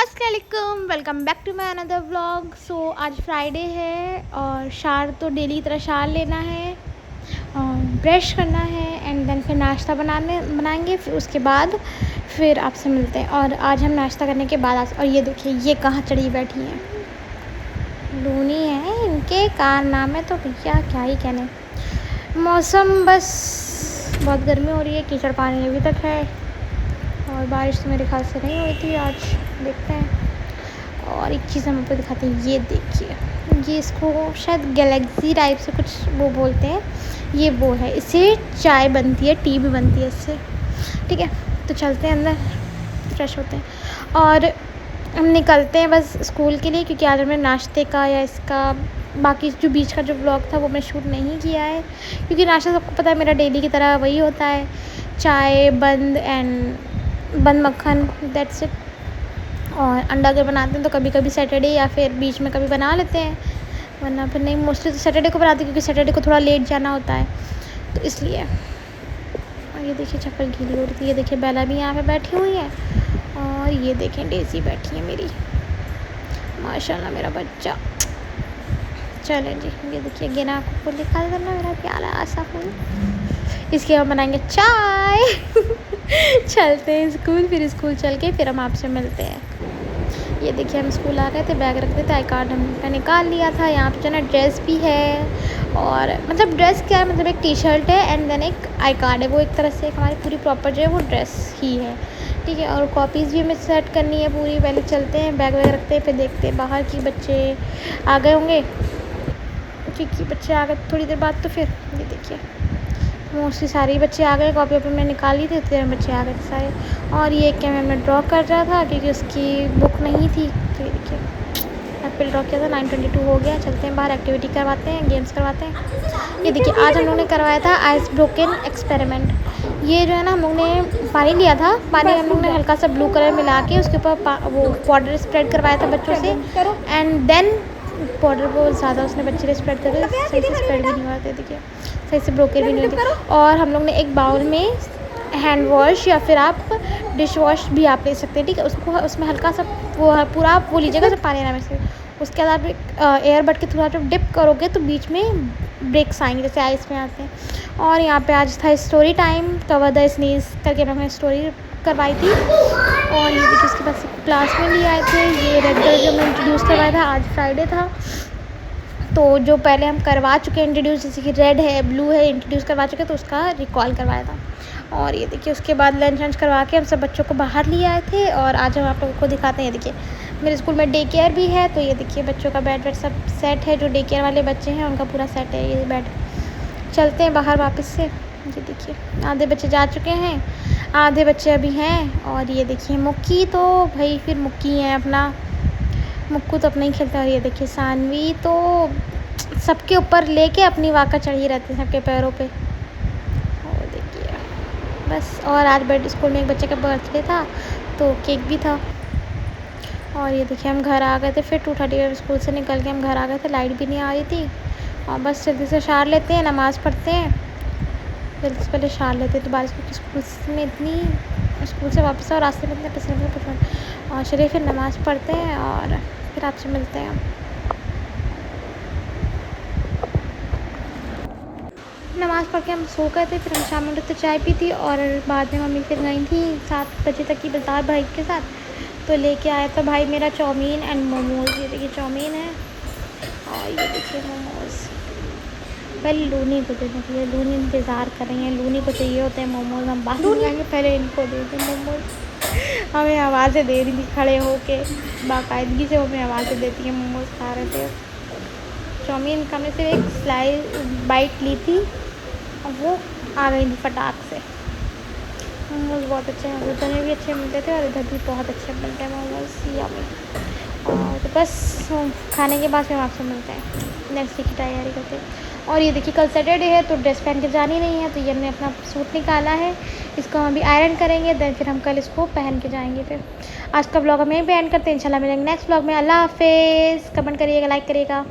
अस्सलामुअलैकुम, welcome back to my another vlog. So आज Friday है और शार तो डेली की तरह शार लेना है, ब्रश करना है एंड देन फिर नाश्ता बनाएंगे। फिर उसके बाद फिर आपसे मिलते हैं। और आज हम नाश्ता करने के बाद और ये देखिए ये कहाँ चढ़ी बैठी हैं, लूनी है, इनके कारनामे तो भैया क्या ही कहने। मौसम बस बहुत गर्मी हो रही है, कीचड़ पानी अभी तक है और बारिश तो मेरे ख्याल से नहीं हुई थी आज, देखते हैं। और एक चीज़ हम आपको दिखाते हैं, ये देखिए, ये इसको शायद गैलेक्सी टाइप से कुछ वो बोलते हैं, ये वो है, इससे चाय बनती है, टी भी बनती है इससे। ठीक है, तो चलते हैं अंदर, फ्रेश होते हैं और हम निकलते हैं बस स्कूल के लिए, क्योंकि आज हमने नाश्ते का या इसका बाकी जो बीच का जो व्लॉग था वो मैं शूट नहीं किया है, क्योंकि नाश्ता सबको पता है मेरा डेली की तरह वही होता है, चाय बंद मक्खन, दैट्स इट। और अंडा अगर बनाते हैं तो कभी कभी सैटरडे या फिर बीच में कभी बना लेते हैं, वरना फिर नहीं, मोस्टली तो सैटरडे को बनाते हैं, क्योंकि सैटरडे को थोड़ा लेट जाना होता है तो इसलिए। और ये देखिए चप्पल गीली हो रही थी, ये देखिए बेला भी यहाँ पे बैठी हुई है और ये देखें डेज़ी बैठी है मेरी, माशाल्लाह मेरा बच्चा। चलें जी, ये देखिए गेना को दिखा देना मेरा प्यारा सा फूल, इसके हम बनाएंगे चाय। चलते हैं स्कूल, फिर स्कूल चल के फिर हम आपसे मिलते हैं। ये देखिए हम स्कूल आ गए थे, बैग रखते थे, आई कार्ड हमने निकाल लिया था। यहाँ पे जो ना ड्रेस भी है, और मतलब ड्रेस क्या है, मतलब एक टी शर्ट है एंड देन एक आई कार्ड है, वो एक तरह से हमारी पूरी प्रॉपर जो है वो ड्रेस ही है। ठीक है, और कॉपीज़ भी हमें सेट करनी है पूरी। पहले चलते हैं, बैग वैग रखते हैं, फिर देखते हैं बाहर की बच्चे आ गए होंगे, क्योंकि बच्चे आ गए थोड़ी देर बाद। तो फिर ये देखिए मोस्टली सारे ही बच्चे आ गए, कॉपी मैं निकाली थी, उतने बच्चे आ गए थे सारे। और ये क्या मैं ड्रॉ कर रहा था क्योंकि उसकी बुक नहीं थी, तो ये देखिए एप्पल ड्रॉ किया था। 9:22 हो गया, चलते हैं बाहर, एक्टिविटी करवाते हैं, गेम्स करवाते हैं। ये देखिए आज हम लोग ने करवाया था आइस ब्रोकन एक्सपेरिमेंट। ये जो है ना, हम लोग ने पानी लिया था, पानी हम लोग ने हल्का सा ब्लू कलर मिला के उसके ऊपर वो पाउडर स्प्रेड करवाया था बच्चों से, एंड देन पाउडर बहुत ज़्यादा उसने बच्चे ने स्प्रेड कर दिया, सही से स्प्रेड भी नहीं होते, देखिए सही से ब्रोकन भी नहीं होती। और हम लोग ने एक बाउल में हैंड वॉश या फिर आप डिश वॉश भी आप ले सकते हैं। ठीक है, उसको उसमें हल्का सा वो पूरा आप वो लीजिएगा जब पानी आना में से, उसके बाद आप एयर बड के थ्रू जब डिप करोगे तो बीच में ब्रेक्स आएंगे जैसे आइस में आते हैं। और यहाँ पे आज था story time, cover the sneeze करके हमने स्टोरी करवाई थी। और ये देखिए उसके पास क्लास में भी आए थे, ये रेड कलर जो हमने इंट्रोड्यूस करवाया था, आज फ्राइडे था तो जो पहले हम करवा चुके हैं इंट्रोड्यूस, जैसे कि रेड है, ब्लू है, इंट्रोड्यूस करवा चुके तो उसका रिकॉल करवाया था। और ये देखिए उसके बाद लंच करवा के हम सब बच्चों को बाहर लिए आए थे। और आज हम आप लोगों को दिखाते हैं, ये देखिए मेरे स्कूल में डे केयर भी है, तो ये देखिए बच्चों का बेड सब सेट है, जो डे केयर वाले बच्चे हैं उनका पूरा सेट है ये बेड। चलते हैं बाहर वापस से, ये देखिए आधे बच्चे जा चुके हैं, आधे बच्चे अभी हैं। और ये देखिए मुक्की तो भाई फिर मुक्की है अपना, मुक्कू तो अपना ही खेलता है। और ये देखिए सानवी तो सबके ऊपर लेके अपनी वाका चढ़ी रहती है सबके पैरों पे। और देखिए बस, और आज बर्थडे स्कूल में एक बच्चे का बर्थडे था तो केक भी था। और ये देखिए हम घर आ गए थे, फिर 2:30 स्कूल से निकल के हम घर आ गए थे, लाइट भी नहीं आ रही थी। और बस जल्दी से शार लेते हैं, नमाज़ पढ़ते हैं, जल्दी से पहले शार लेते हैं तो बारिश, क्योंकि स्कूल में इतनी, स्कूल से वापस और रास्ते में इतने पसंद। और चलिए फिर नमाज़ पढ़ते हैं और फिर आपसे मिलते हैं। नमाज़ पढ़ के हम सो गए थे, फिर हम शाम में तो चाय पी थी और बाद में मम्मी फिर गई थी 7 बजे तक की बाज़ार भाई के साथ, तो लेके आया था भाई मेरा चाउमीन एंड मोमोज़। ये देखिए चाउमीन है और ये देखिए मोमोज़। पहले लूनी को देने के लिए, लूनी इंतज़ार कर रही हैं, लूनी को चाहिए होते हैं मोमोज़, हम बाद में जाएंगे, पहले इनको दे दें मोमोज़। हमें आवाज़ें दे रही थी खड़े होके, बाकायदगी से हमें आवाज़ें देती हैं, मोमोज़ खा रहे थे। चाउमीन का हमने सिर्फ एक स्लाइस बाइट ली थी और वो आ गई थी फटाक से। मोमोज़ बहुत अच्छे हैं, उधर में भी अच्छे मिलते थे और इधर भी बहुत अच्छे मिलते हैं मोमोज़ यम्मी। और तो बस खाने के बाद फिर आपसे मिलते हैं, नेक्स्ट वीक की तैयारी करते हैं। और ये देखिए कल सैटरडे है तो ड्रेस पहन के जानी नहीं है, तो ये हमने अपना सूट निकाला है, इसको हम अभी आयरन करेंगे, देन फिर हम कल इसको पहन के जाएंगे। फिर आज का ब्लॉग हम यहीं पे एंड करते हैं, इंशाल्लाह मिलेंगे नेक्स्ट ब्लॉग में। अल्लाह हाफिज़, कमेंट करिएगा, लाइक करिएगा।